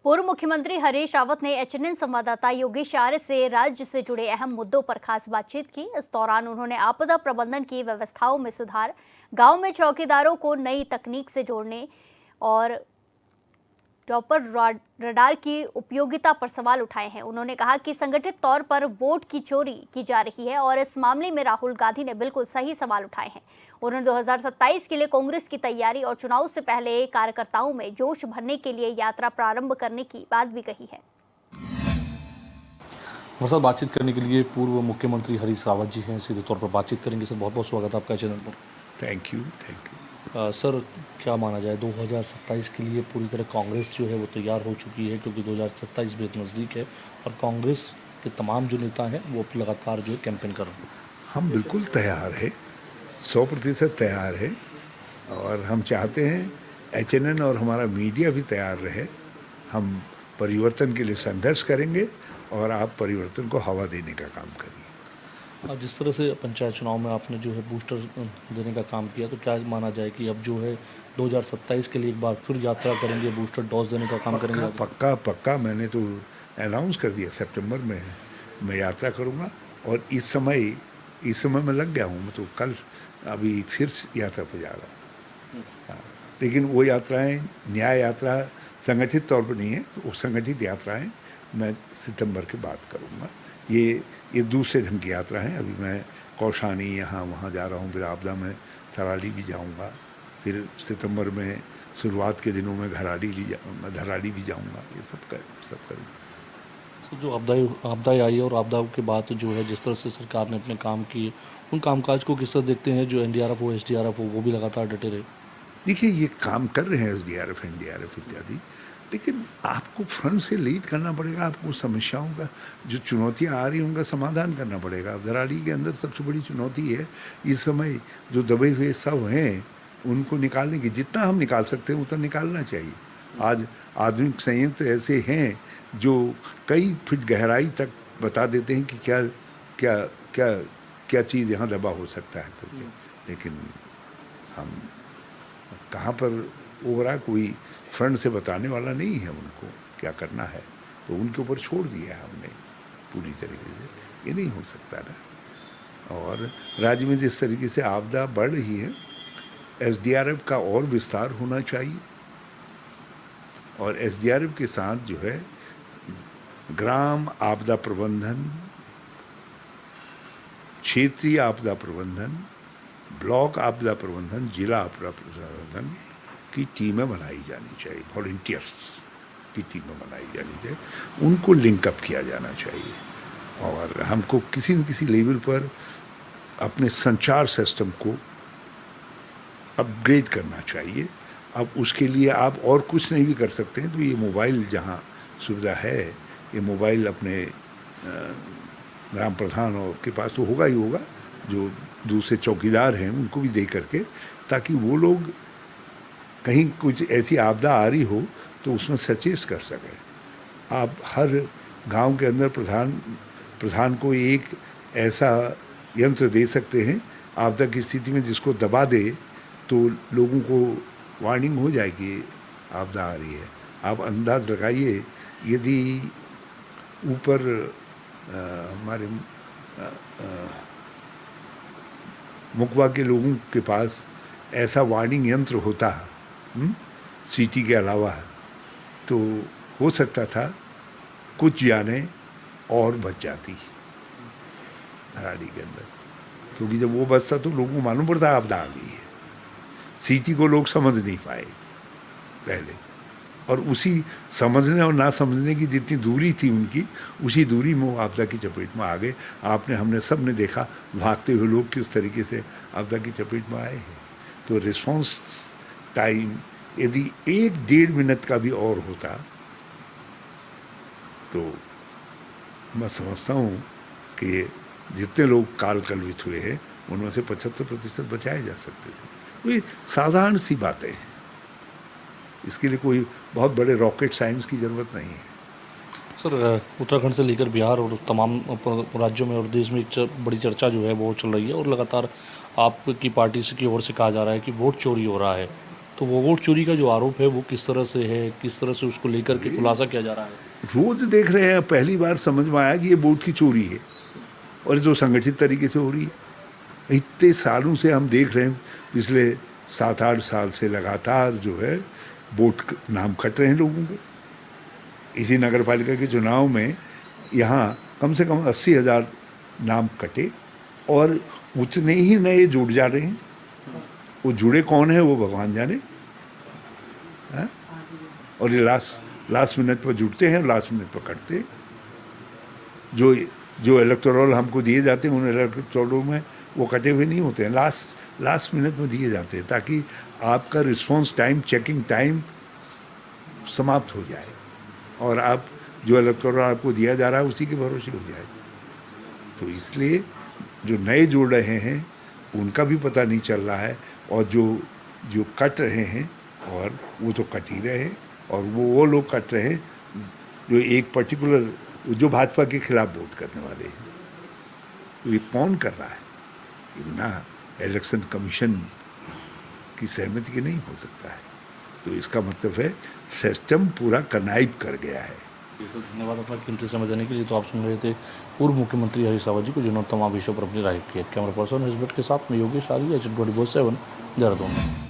पूर्व मुख्यमंत्री हरीश रावत ने एचएनएन संवाददाता योगेश आर्य से राज्य से जुड़े अहम मुद्दों पर खास बातचीत की। इस दौरान उन्होंने आपदा प्रबंधन की व्यवस्थाओं में सुधार, गांव में चौकीदारों को नई तकनीक से जोड़ने और डॉपर रडार की उपयोगिता पर सवाल उठाए हैं। उन्होंने कहा कि संगठित तौर पर वोट की चोरी की जा रही है और इस मामले में राहुल गांधी ने बिल्कुल सही सवाल उठाए हैं। उन्होंने 2027 के लिए कांग्रेस की तैयारी और चुनाव से पहले कार्यकर्ताओं में जोश भरने के लिए यात्रा प्रारंभ करने की बात भी कही है। हमारे साथ बातचीत करने के लिए पूर्व मुख्यमंत्री हरीश रावत जी हैं, सीधे तौर पर बातचीत करेंगे। सर, बहुत बहुत स्वागत है आपका चैनल पर। Thank you. सर, क्या माना जाए 2027 के लिए पूरी तरह कांग्रेस जो है वो तैयार हो चुकी है, क्योंकि 2027 भी नज़दीक है और कांग्रेस के तमाम जो नेता हैं वो लगातार जो है कैंपेन कर रहे हैं। हम बिल्कुल तैयार है, 100% तैयार है और हम चाहते हैं एचएनएन और हमारा मीडिया भी तैयार रहे। हम परिवर्तन के लिए संघर्ष करेंगे और आप परिवर्तन को हवा देने का काम करिए। जिस तरह से पंचायत चुनाव में आपने जो है बूस्टर देने का काम किया, तो क्या माना जाए कि अब जो है 2027 के लिए एक बार फिर यात्रा करेंगे, बूस्टर डोज देने का काम करेंगे? पक्का मैंने तो अनाउंस कर दिया, सितंबर में मैं यात्रा करूंगा और इस समय मैं लग गया हूँ। मैं तो कल अभी फिर यात्रा पर जा रहा हूँ। लेकिन वो यात्राएं न्याय यात्रा संगठित तौर पर नहीं है, वो संगठित यात्राएं मैं सितंबर के बाद करूँगा। ये दूसरे ढंग की यात्रा है। अभी मैं कौशानी यहाँ वहाँ जा रहा हूँ, फिर आपदा में थराली भी जाऊँगा, फिर सितंबर में शुरुआत के दिनों में धराली भी जाऊँगा। ये सब करूँगा। तो जो आपदाएँ आई और आपदाओं के बाद जो है जिस तरह से सरकार ने अपने काम किए, उन कामकाज को किस तरह देखते हैं? जो एनडीआरएफ हो, एसडीआरएफ हो, वो भी लगातार डटे रहे। देखिए, ये काम कर रहे हैं एसडीआरएफ, एनडीआरएफ इत्यादि, लेकिन आपको फ्रंट से लीड करना पड़ेगा। आपको समस्याओं का, जो चुनौतियां आ रही हैं उनका समाधान करना पड़ेगा। धराली के अंदर सबसे बड़ी चुनौती है इस समय जो दबे हुए सब हैं उनको निकालने की, जितना हम निकाल सकते हैं उतना निकालना चाहिए। आज आधुनिक संयंत्र ऐसे हैं जो कई फीट गहराई तक बता देते हैं कि क्या क्या क्या क्या चीज़ यहाँ दबा हो सकता है करके, लेकिन हम कहाँ पर ओवरा कोई फ्रंट से बताने वाला नहीं है उनको क्या करना है, तो उनके ऊपर छोड़ दिया है हमने पूरी तरीके से। ये नहीं हो सकता ना। और राज्य में जिस तरीके से आपदा बढ़ रही है, एसडीआरएफ का और विस्तार होना चाहिए और एसडीआरएफ के साथ जो है ग्राम आपदा प्रबंधन, क्षेत्रीय आपदा प्रबंधन, ब्लॉक आपदा प्रबंधन, जिला आपदा प्रबंधन की टीमें बनाई जानी चाहिए। वॉलंटियर्स की टीमें बनाई जानी चाहिए, उनको लिंकअप किया जाना चाहिए और हमको किसी न किसी लेवल पर अपने संचार सिस्टम को अपग्रेड करना चाहिए। अब उसके लिए आप और कुछ नहीं भी कर सकते हैं, तो ये मोबाइल जहाँ सुविधा है, ये मोबाइल अपने ग्राम प्रधानों के पास तो होगा ही होगा, जो दूसरे चौकीदार हैं उनको भी दे करके, ताकि वो लोग कहीं कुछ ऐसी आपदा आ रही हो तो उसमें सचेत कर सकें। आप हर गांव के अंदर प्रधान को एक ऐसा यंत्र दे सकते हैं आपदा की स्थिति में, जिसको दबा दे तो लोगों को वार्निंग हो जाएगी आपदा आ रही है। आप अंदाज लगाइए, यदि ऊपर हमारे मुकबा के लोगों के पास ऐसा वार्निंग यंत्र होता सीटी के अलावा, तो हो सकता था कुछ जाने और बच जाती धराली के अंदर, क्योंकि जब वो बचता तो लोगों को मालूम पड़ता आपदा आ गई है। सीटी को लोग समझ नहीं पाए पहले, और उसी समझने और ना समझने की जितनी दूरी थी उनकी, उसी दूरी में वो आपदा की चपेट में आ गए। हमने सब ने देखा भागते हुए लोग किस तरीके से आपदा की चपेट में आए हैं। तो रिस्पॉन्स टाइम यदि 1-1.5 मिनट का भी और होता तो मैं समझता हूँ कि जितने लोग काल कलवित हुए हैं उनमें से 75% बचाए जा सकते थे। तो ये साधारण सी बातें हैं, इसके लिए कोई बहुत बड़े रॉकेट साइंस की ज़रूरत नहीं है। सर, उत्तराखंड से लेकर बिहार और तमाम राज्यों में और देश में एक बड़ी चर्चा जो है वो चल रही है और लगातार आपकी पार्टी की ओर से कहा जा रहा है कि वोट चोरी हो रहा है। तो वो वोट चोरी का जो आरोप है वो किस तरह से है, किस तरह से उसको लेकर के खुलासा किया जा रहा है? रोज देख रहे हैं, पहली बार समझ में आया कि ये वोट की चोरी है और जो संगठित तरीके से हो रही है। इतने सालों से हम देख रहे हैं, पिछले 7-8 साल से लगातार जो है वोट नाम कट रहे हैं लोगों के। इसी नगर पालिका के चुनाव में यहाँ कम से कम 80,000 नाम कटे और उतने ही नए जुड़ जा रहे हैं। वो जुड़े कौन है वो भगवान जाने। है? और ये लास्ट मिनट पर जुड़ते हैं, लास्ट मिनट पर कटते हैं। जो इलेक्टोरल हमको दिए जाते हैं उन इलेक्टोरलों में वो कटे हुए नहीं होते हैं, लास्ट मिनट में दिए जाते हैं ताकि आपका रिस्पांस टाइम, चेकिंग टाइम समाप्त हो जाए और आप जो इलेक्टोरल आपको दिया जा रहा है उसी के भरोसे हो जाए। तो इसलिए जो नए जुड़ रहे हैं उनका भी पता नहीं चल रहा है और जो कट रहे हैं और वो तो कट ही रहे हैं और वो लोग कट रहे हैं जो एक पर्टिकुलर जो भाजपा के खिलाफ वोट करने वाले हैं। तो ये कौन कर रहा है? ये बिना इलेक्शन कमीशन की सहमति के नहीं हो सकता है। तो इसका मतलब है सिस्टम पूरा कनाइब कर गया है। तो धन्यवाद अपना कीमती समय देने के लिए। तो आप सुन रहे थे पूर्व मुख्यमंत्री हरीश रावत जी को, जिन्होंने तमाम विषयों पर अपनी राय की है। कैमरा पर्सन हिजबत के साथ में योगेश आर्य, H24/7 देहरादून।